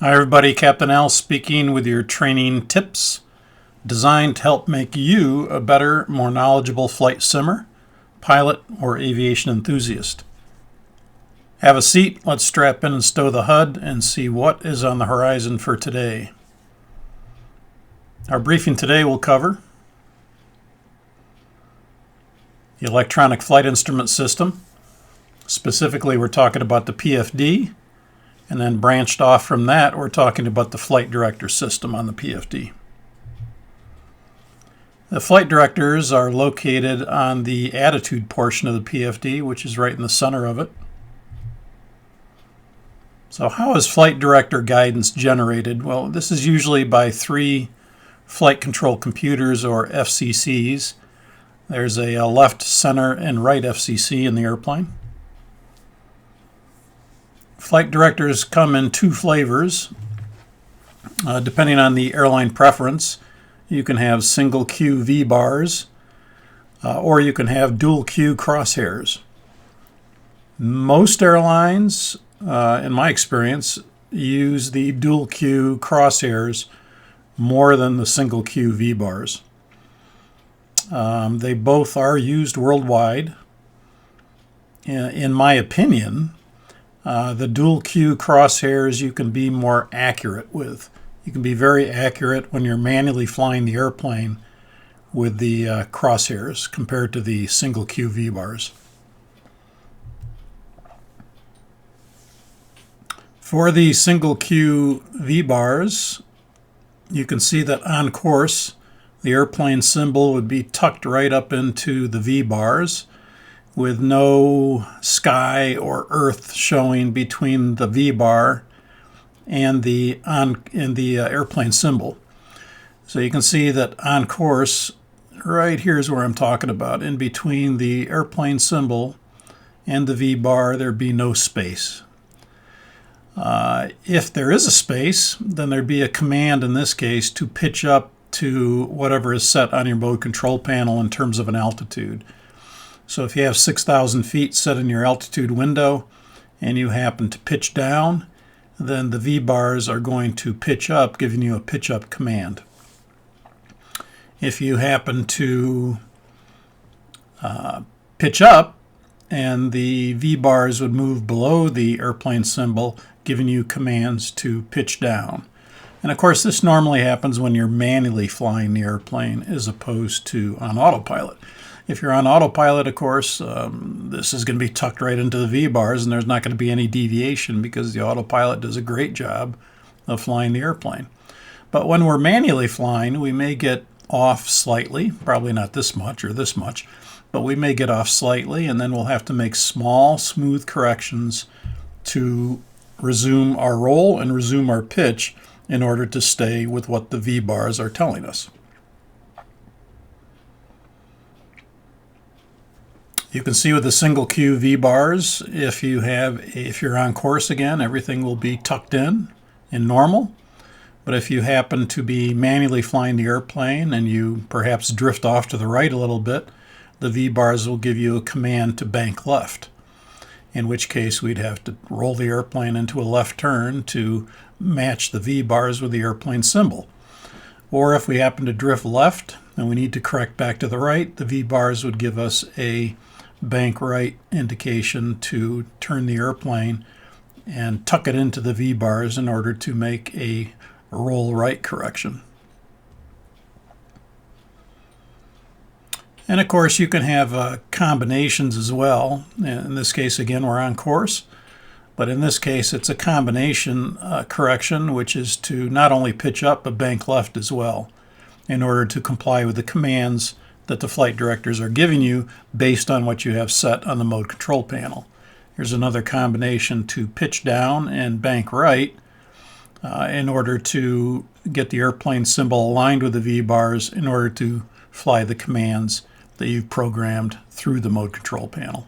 Hi everybody, Captain Al speaking with your training tips designed to help make you a better, more knowledgeable flight simmer, pilot, or aviation enthusiast. Have a seat, let's strap in and stow the HUD and see what is on the horizon for today. Our briefing today will cover the electronic flight instrument system. Specifically, we're talking about the PFD. And then branched off from that, we're talking about the Flight Director system on the PFD. The Flight Directors are located on the attitude portion of the PFD, which is right in the center of it. So how is Flight Director guidance generated? Well, this is usually by 3 flight control computers, or FCCs. There's a left, center, and right FCC in the airplane. Flight directors come in 2 flavors. Depending on the airline preference, you can have single Q V bars or you can have dual Q crosshairs. Most airlines, in my experience, use the dual Q crosshairs more than the single Q V bars. They both are used worldwide. In my opinion, the dual Q crosshairs you can be more accurate with. You can be very accurate when you're manually flying the airplane with the crosshairs compared to the single Q V bars. For the single Q V bars, you can see that on course, the airplane symbol would be tucked right up into the V bars, with no sky or earth showing between the V bar and the airplane symbol. So you can see that on course, right here is where I'm talking about. In between the airplane symbol and the V bar, there'd be no space. If there is a space, then there'd be a command in this case to pitch up to whatever is set on your mode control panel in terms of an altitude. So if you have 6,000 feet set in your altitude window and you happen to pitch down, then the V bars are going to pitch up, giving you a pitch up command. If you happen to pitch up and the V bars would move below the airplane symbol, giving you commands to pitch down. And of course, this normally happens when you're manually flying the airplane as opposed to on autopilot. If you're on autopilot, of course, this is going to be tucked right into the V bars, and there's not going to be any deviation because the autopilot does a great job of flying the airplane. But when we're manually flying, we may get off slightly, probably not this much or this much, but we may get off slightly, and then we'll have to make small, smooth corrections to resume our roll and resume our pitch in order to stay with what the V bars are telling us. You can see with the single Q V bars, if you're on course again, everything will be tucked in normal. But if you happen to be manually flying the airplane and you perhaps drift off to the right a little bit, the V bars will give you a command to bank left, in which case we'd have to roll the airplane into a left turn to match the V bars with the airplane symbol. Or if we happen to drift left and we need to correct back to the right, the V bars would give us a bank right indication to turn the airplane and tuck it into the V bars in order to make a roll right correction. And of course you can have combinations as well. In this case, again, we're on course, but in this case it's a combination correction, which is to not only pitch up but bank left as well in order to comply with the commands that the flight directors are giving you based on what you have set on the mode control panel. Here's another combination to pitch down and bank right in order to get the airplane symbol aligned with the V bars in order to fly the commands that you've programmed through the mode control panel.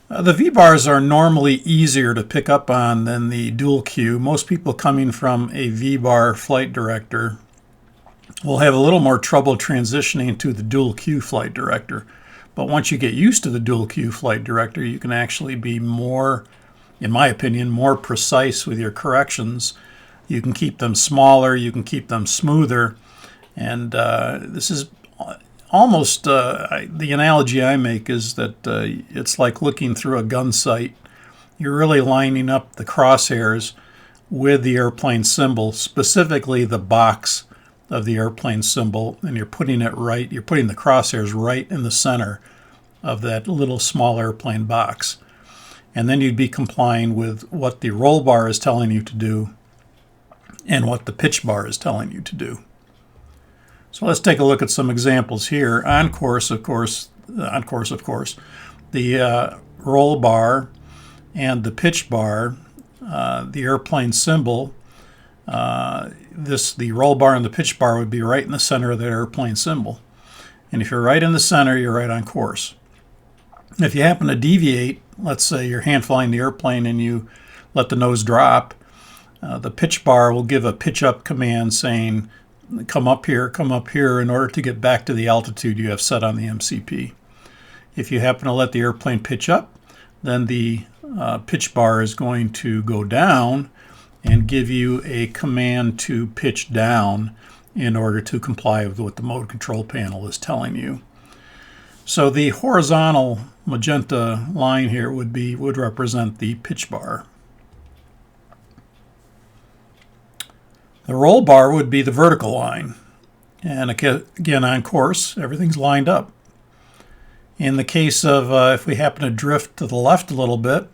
The V bars are normally easier to pick up on than the dual Q. Most people coming from a V bar flight director will have a little more trouble transitioning to the dual Q flight director. But once you get used to the dual Q flight director, you can actually be more in my opinion, more precise with your corrections. You can keep them smaller, you can keep them smoother, and this is almost, the analogy I make is that it's like looking through a gun sight. You're really lining up the crosshairs with the airplane symbol, specifically the box of the airplane symbol, and you're putting it right, you're putting the crosshairs right in the center of that little small airplane box. And then you'd be complying with what the roll bar is telling you to do and what the pitch bar is telling you to do. So let's take a look at some examples here. On course, of course, the roll bar and the pitch bar, the airplane symbol, the roll bar and the pitch bar would be right in the center of that airplane symbol. And if you're right in the center, you're right on course. If you happen to deviate, let's say you're hand flying the airplane and you let the nose drop, the pitch bar will give a pitch up command saying, come up here in order to get back to the altitude you have set on the MCP. If you happen to let the airplane pitch up, then the pitch bar is going to go down and give you a command to pitch down in order to comply with what the mode control panel is telling you. So the horizontal magenta line here would represent the pitch bar. The roll bar would be the vertical line. And again, on course, everything's lined up. In the case of if we happen to drift to the left a little bit,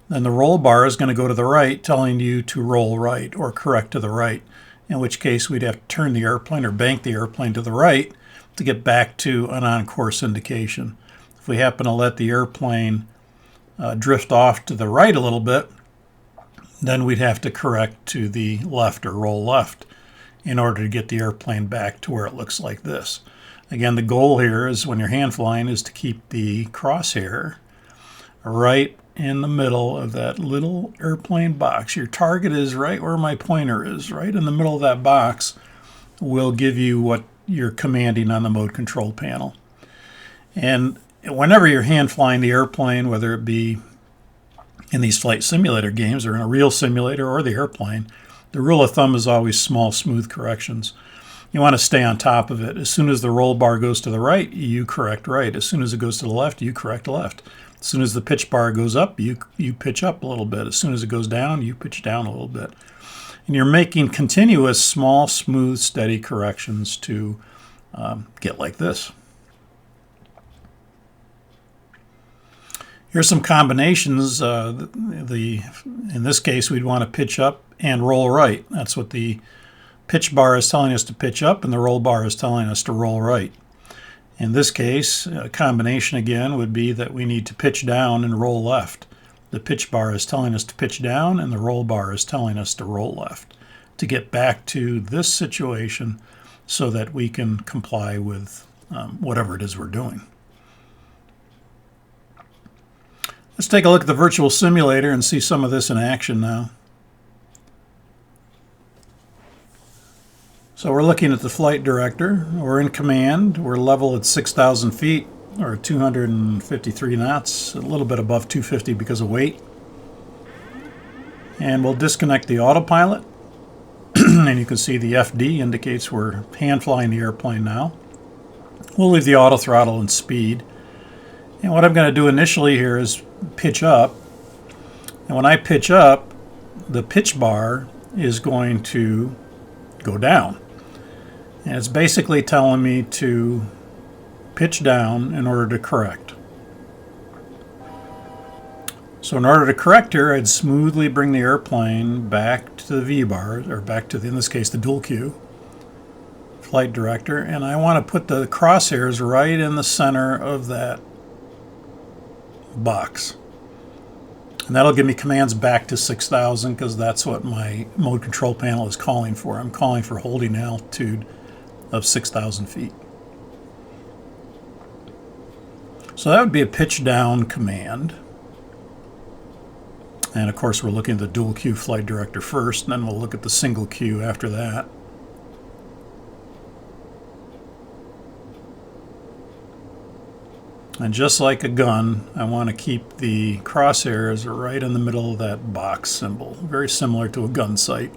then the roll bar is going to go to the right, telling you to roll right or correct to the right, in which case we'd have to turn the airplane or bank the airplane to the right to get back to an on-course indication. If we happen to let the airplane drift off to the right a little bit, then we'd have to correct to the left or roll left in order to get the airplane back to where it looks like this. Again, the goal here is when you're hand flying is to keep the crosshair right in the middle of that little airplane box. Your target is right where my pointer is. Right in the middle of that box will give you what you're commanding on the mode control panel. And whenever you're hand flying the airplane, whether it be in these flight simulator games or in a real simulator or the airplane, the rule of thumb is always small, smooth corrections. You want to stay on top of it. As soon as the roll bar goes to the right, you correct right. As soon as it goes to the left, you correct left. As soon as the pitch bar goes up, you pitch up a little bit. As soon as it goes down, you pitch down a little bit. And you're making continuous, small, smooth, steady corrections to get like this. Here's some combinations. In this case, we'd want to pitch up and roll right. That's what the pitch bar is telling us to pitch up, and the roll bar is telling us to roll right. In this case, a combination again would be that we need to pitch down and roll left. The pitch bar is telling us to pitch down, and the roll bar is telling us to roll left to get back to this situation so that we can comply with whatever it is we're doing. Let's take a look at the virtual simulator and see some of this in action now. So we're looking at the flight director. We're in command. We're level at 6,000 feet or 253 knots, a little bit above 250 because of weight. And we'll disconnect the autopilot. And you can see the FD indicates we're hand flying the airplane now. We'll leave the auto throttle and speed. And what I'm going to do initially here is pitch up. And when I pitch up, the pitch bar is going to go down. And it's basically telling me to pitch down in order to correct. So in order to correct here, I'd smoothly bring the airplane back to the V-bar, or back to, in this case, the dual Q, flight director, and I want to put the crosshairs right in the center of that box. And that'll give me commands back to 6,000 because that's what my mode control panel is calling for. I'm calling for holding an altitude of 6,000 feet. So that would be a pitch down command. And of course we're looking at the dual Q flight director first, and then we'll look at the single Q after that. And just like a gun, I want to keep the crosshairs right in the middle of that box symbol, very similar to a gun sight.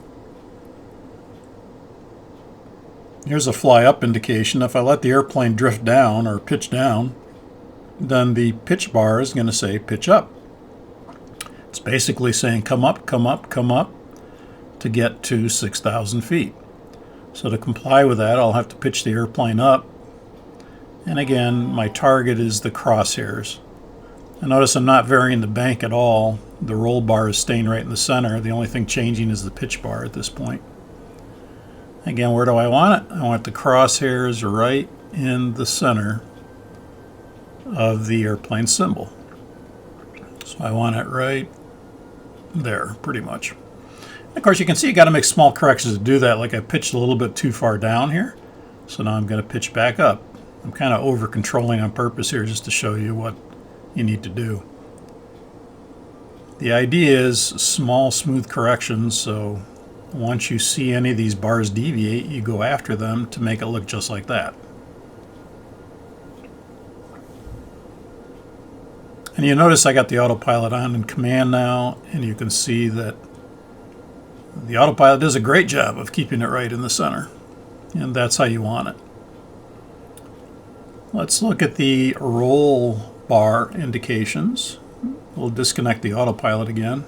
Here's a fly up indication. If I let the airplane drift down or pitch down, then the pitch bar is going to say pitch up. It's basically saying come up, come up, come up to get to 6,000 feet. So to comply with that, I'll have to pitch the airplane up. And again, my target is the crosshairs. And notice I'm not varying the bank at all. The roll bar is staying right in the center. The only thing changing is the pitch bar at this point. Again, where do I want it? I want the crosshairs right in the center of the airplane symbol. So I want it right there, pretty much. And of course, you can see you got to make small corrections to do that. Like I pitched a little bit too far down here. So now I'm going to pitch back up. I'm kind of over controlling on purpose here just to show you what you need to do. The idea is small, smooth corrections, so once you see any of these bars deviate, you go after them to make it look just like that. And you notice I got the autopilot on in command now, and you can see that the autopilot does a great job of keeping it right in the center, and that's how you want it. Let's look at the roll bar indications. We'll disconnect the autopilot again.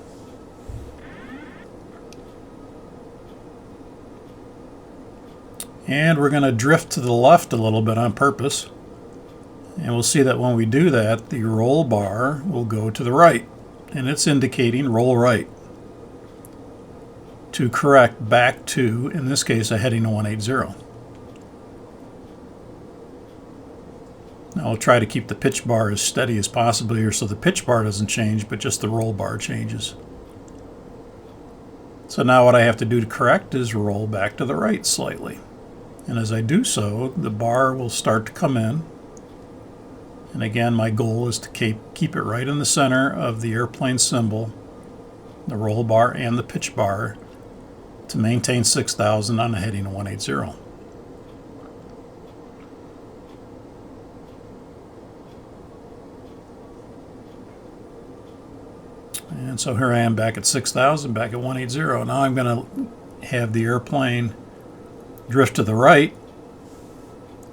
And we're going to drift to the left a little bit on purpose. And we'll see that when we do that, the roll bar will go to the right. And it's indicating roll right to correct back to, in this case, a heading of 180. Now I'll try to keep the pitch bar as steady as possible here so the pitch bar doesn't change, but just the roll bar changes. So now what I have to do to correct is roll back to the right slightly. And as I do so, the bar will start to come in. And again, my goal is to keep it right in the center of the airplane symbol, the roll bar and the pitch bar, to maintain 6,000 on a heading of 180. And so here I am back at 6,000, back at 180. Now I'm going to have the airplane drift to the right.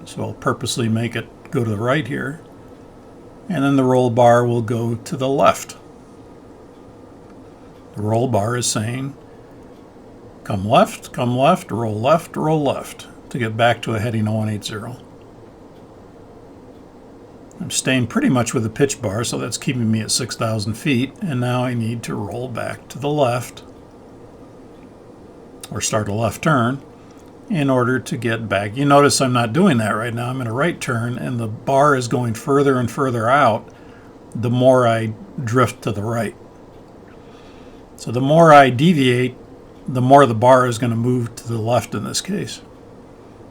So I'll purposely make it go to the right here. And then the roll bar will go to the left. The roll bar is saying come left, roll left to get back to a heading of 180. I'm staying pretty much with the pitch bar, so that's keeping me at 6,000 feet. And now I need to roll back to the left, or start a left turn, in order to get back. You notice I'm not doing that right now. I'm in a right turn, and the bar is going further and further out the more I drift to the right. So the more I deviate, the more the bar is going to move to the left in this case,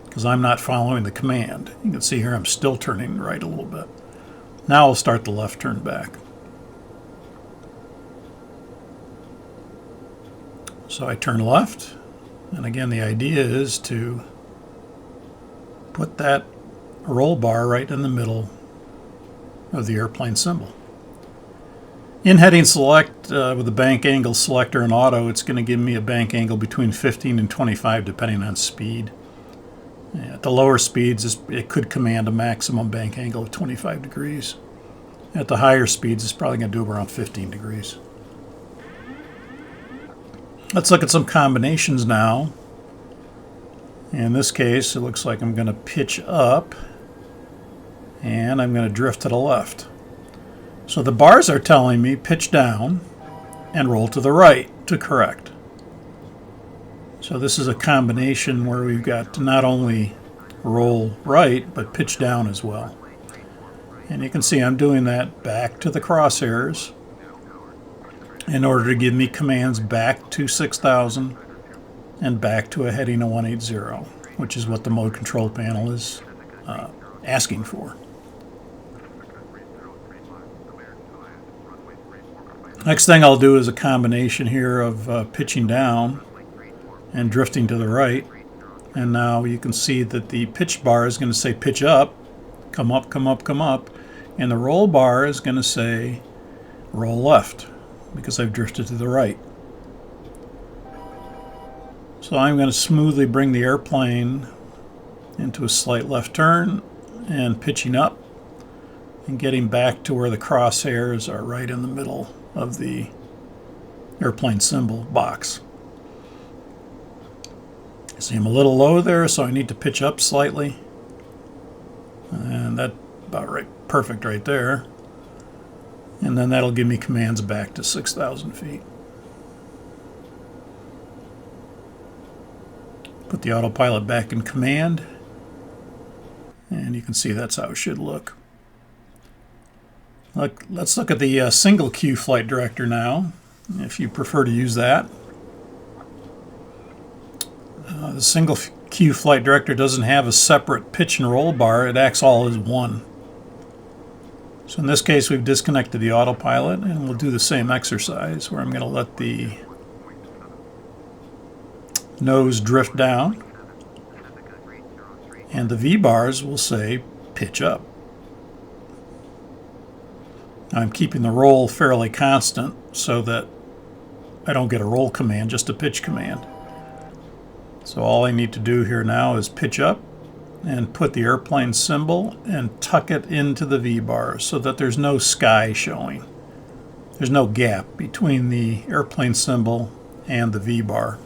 because I'm not following the command. You can see here I'm still turning right a little bit. Now I'll start the left turn back. So I turn left, and again the idea is to put that roll bar right in the middle of the airplane symbol. In heading select with the bank angle selector and auto, it's going to give me a bank angle between 15 and 25 depending on speed. At the lower speeds, it could command a maximum bank angle of 25 degrees. At the higher speeds, it's probably going to do around 15 degrees. Let's look at some combinations now. In this case, it looks like I'm going to pitch up, and I'm going to drift to the left. So the bars are telling me pitch down and roll to the right to correct. So this is a combination where we've got to not only roll right, but pitch down as well. And you can see I'm doing that back to the crosshairs in order to give me commands back to 6,000 and back to a heading of 180, which is what the mode control panel is asking for. Next thing I'll do is a combination here of pitching down and drifting to the right. And now you can see that the pitch bar is going to say pitch up, come up, come up, come up. And the roll bar is going to say roll left because I've drifted to the right. So I'm going to smoothly bring the airplane into a slight left turn and pitching up and getting back to where the crosshairs are right in the middle of the airplane symbol box. See, I'm a little low there, so I need to pitch up slightly. And that's about right, perfect right there. And then that'll give me commands back to 6,000 feet. Put the autopilot back in command. And you can see that's how it should look. Let's look at the single queue flight director now, if you prefer to use that. The single queue flight director doesn't have a separate pitch and roll bar. It acts all as one. So in this case, we've disconnected the autopilot, and we'll do the same exercise where I'm going to let the nose drift down, and the V-bars will say pitch up. I'm keeping the roll fairly constant so that I don't get a roll command, just a pitch command. So all I need to do here now is pitch up and put the airplane symbol and tuck it into the V-bar so that there's no sky showing. There's no gap between the airplane symbol and the V-bar.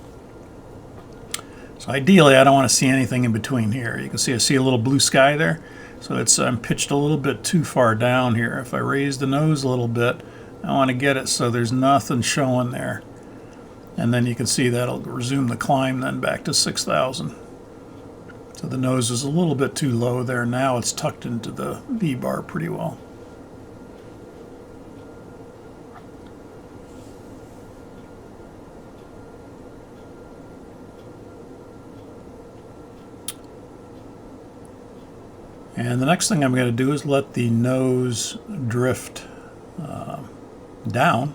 So ideally I don't want to see anything in between here. You can see I see a little blue sky there. So I'm pitched a little bit too far down here. If I raise the nose a little bit, I want to get it so there's nothing showing there. And then you can see that'll resume the climb then back to 6,000. So the nose is a little bit too low there. Now it's tucked into the V-bar pretty well. And the next thing I'm going to do is let the nose drift down,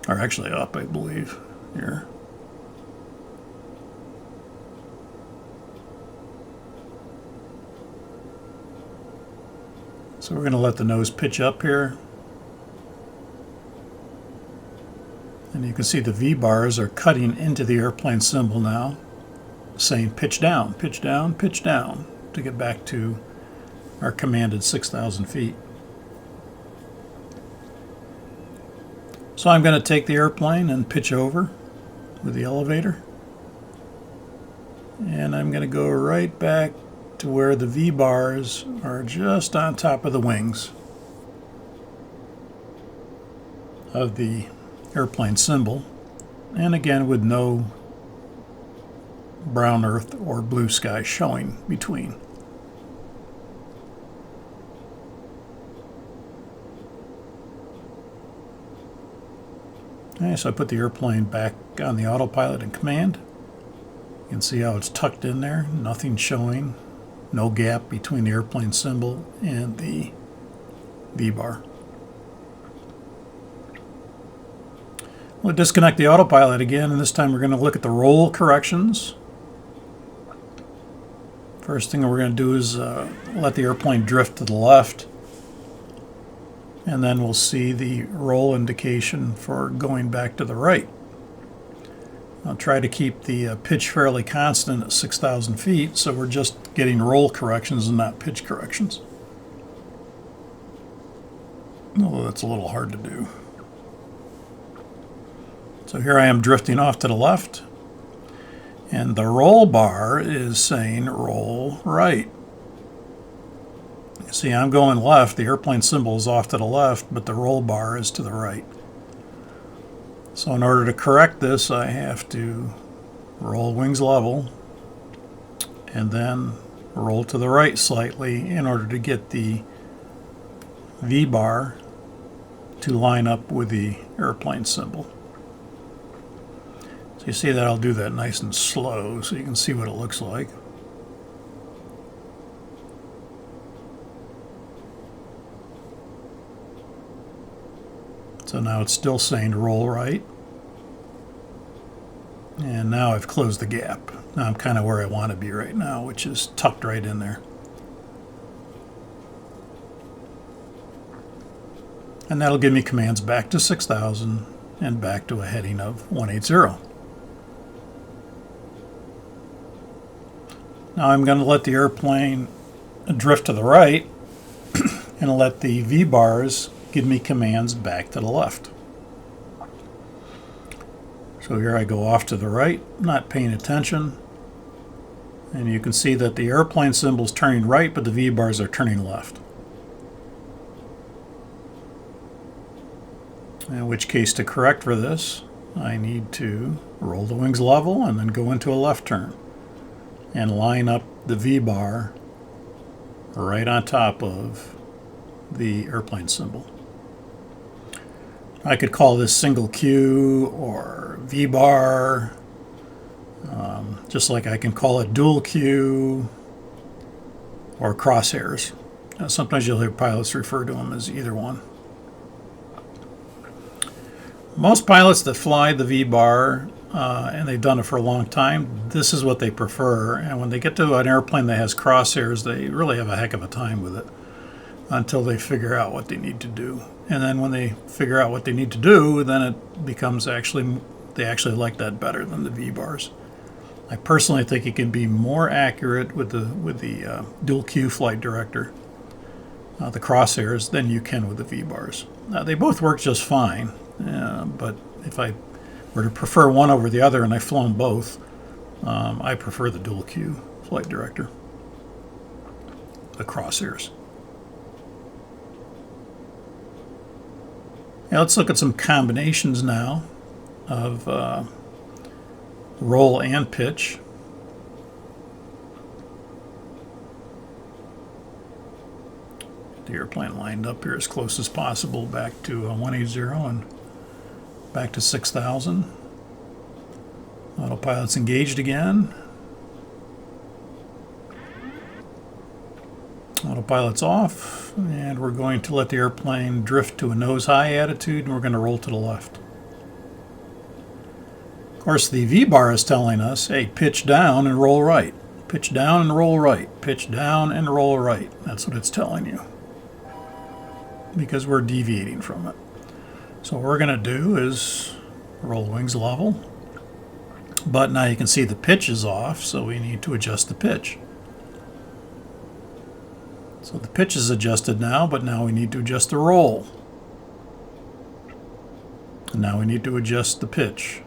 or actually up, I believe, here. So we're going to let the nose pitch up here. And you can see the V-bars are cutting into the airplane symbol now, saying pitch down, pitch down, pitch down, to get back to our commanded 6,000 feet. So I'm going to take the airplane and pitch over with the elevator. And I'm going to go right back to where the V-bars are just on top of the wings of the airplane symbol. And again, with no brown earth or blue sky showing between. Okay, so I put the airplane back on the autopilot in command. You can see how it's tucked in there, nothing showing, no gap between the airplane symbol and the V-bar. We'll disconnect the autopilot again, and this time we're going to look at the roll corrections. First thing we're going to do is let the airplane drift to the left, and then we'll see the roll indication for going back to the right. I'll try to keep the pitch fairly constant at 6,000 feet, so we're just getting roll corrections and not pitch corrections. Although that's a little hard to do. So here I am drifting off to the left, and the roll bar is saying roll right. See, I'm going left. The airplane symbol is off to the left, but the roll bar is to the right. So in order to correct this, I have to roll wings level and then roll to the right slightly in order to get the V-bar to line up with the airplane symbol. So you see that I'll do that nice and slow so you can see what it looks like. So now it's still saying roll right. And now I've closed the gap. Now I'm kind of where I want to be right now, which is tucked right in there. And that'll give me commands back to 6,000 and back to a heading of 180. Now I'm going to let the airplane drift to the right and let the V-bars give me commands back to the left. So here I go off to the right, not paying attention. And you can see that the airplane symbol is turning right, but the V-bars are turning left. In which case, to correct for this, I need to roll the wings level and then go into a left turn and line up the V-bar right on top of the airplane symbol. I could call this single Q or V-bar, just like I can call it dual Q or crosshairs. Sometimes you'll hear pilots refer to them as either one. Most pilots that fly the V-bar, and they've done it for a long time, this is what they prefer. And when they get to an airplane that has crosshairs, they really have a heck of a time with it until they figure out what they need to do. And then when they figure out what they need to do, then it becomes they actually like that better than the V-bars. I personally think it can be more accurate with the dual Q Flight Director, the crosshairs, than you can with the V-bars. They both work just fine, but if I were to prefer one over the other, and I've flown both, I prefer the dual Q Flight Director, the crosshairs. Now let's look at some combinations now of roll and pitch. The airplane lined up here as close as possible back to 180 and back to 6,000. Autopilot's engaged again. Autopilot's off, and we're going to let the airplane drift to a nose-high attitude, and we're going to roll to the left. Of course, the V-bar is telling us, hey, pitch down and roll right. Pitch down and roll right. Pitch down and roll right. That's what it's telling you, because we're deviating from it. So what we're going to do is roll wings level. But now you can see the pitch is off, so we need to adjust the pitch. So the pitch is adjusted now, but now we need to adjust the roll. And now we need to adjust the pitch.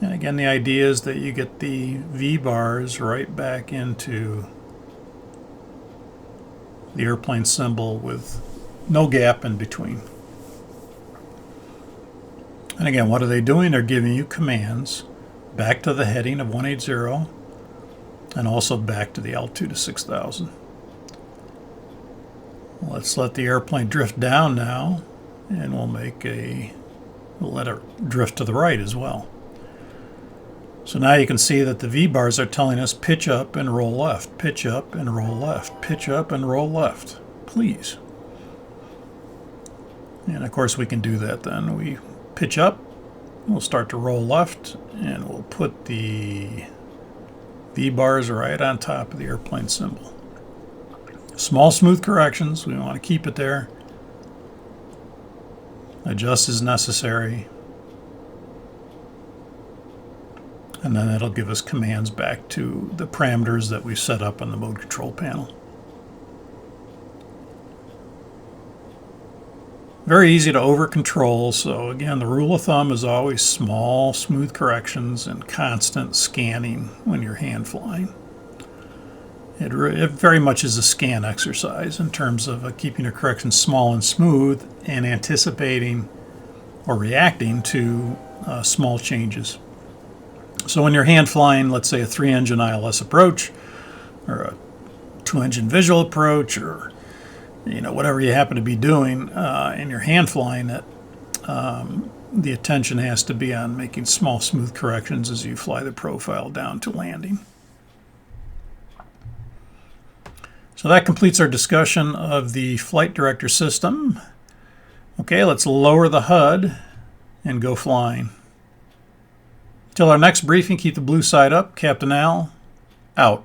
And again, the idea is that you get the V-bars right back into the airplane symbol with no gap in between. And again, what are they doing? They're giving you commands back to the heading of 180 and also back to the altitude of 6,000. Let's let the airplane drift down now, and we'll let it drift to the right as well. So now you can see that the V-bars are telling us pitch up and roll left, pitch up and roll left, pitch up and roll left, please. And of course we can do that then. We pitch up, we'll start to roll left, and we'll put the V-bars right on top of the airplane symbol. Small smooth corrections, we want to keep it there. Adjust as necessary. And then it'll give us commands back to the parameters that we set up on the mode control panel. Very easy to over control, so again, the rule of thumb is always small, smooth corrections and constant scanning when you're hand flying. It very much is a scan exercise in terms of keeping your corrections small and smooth and anticipating or reacting to small changes. So when you're hand flying, let's say a 3-engine ILS approach or a 2-engine visual approach, or whatever you happen to be doing, and you're hand flying it, the attention has to be on making small, smooth corrections as you fly the profile down to landing. So that completes our discussion of the Flight Director system. Okay, let's lower the HUD and go flying. Till our next briefing, keep the blue side up. Captain Al, out.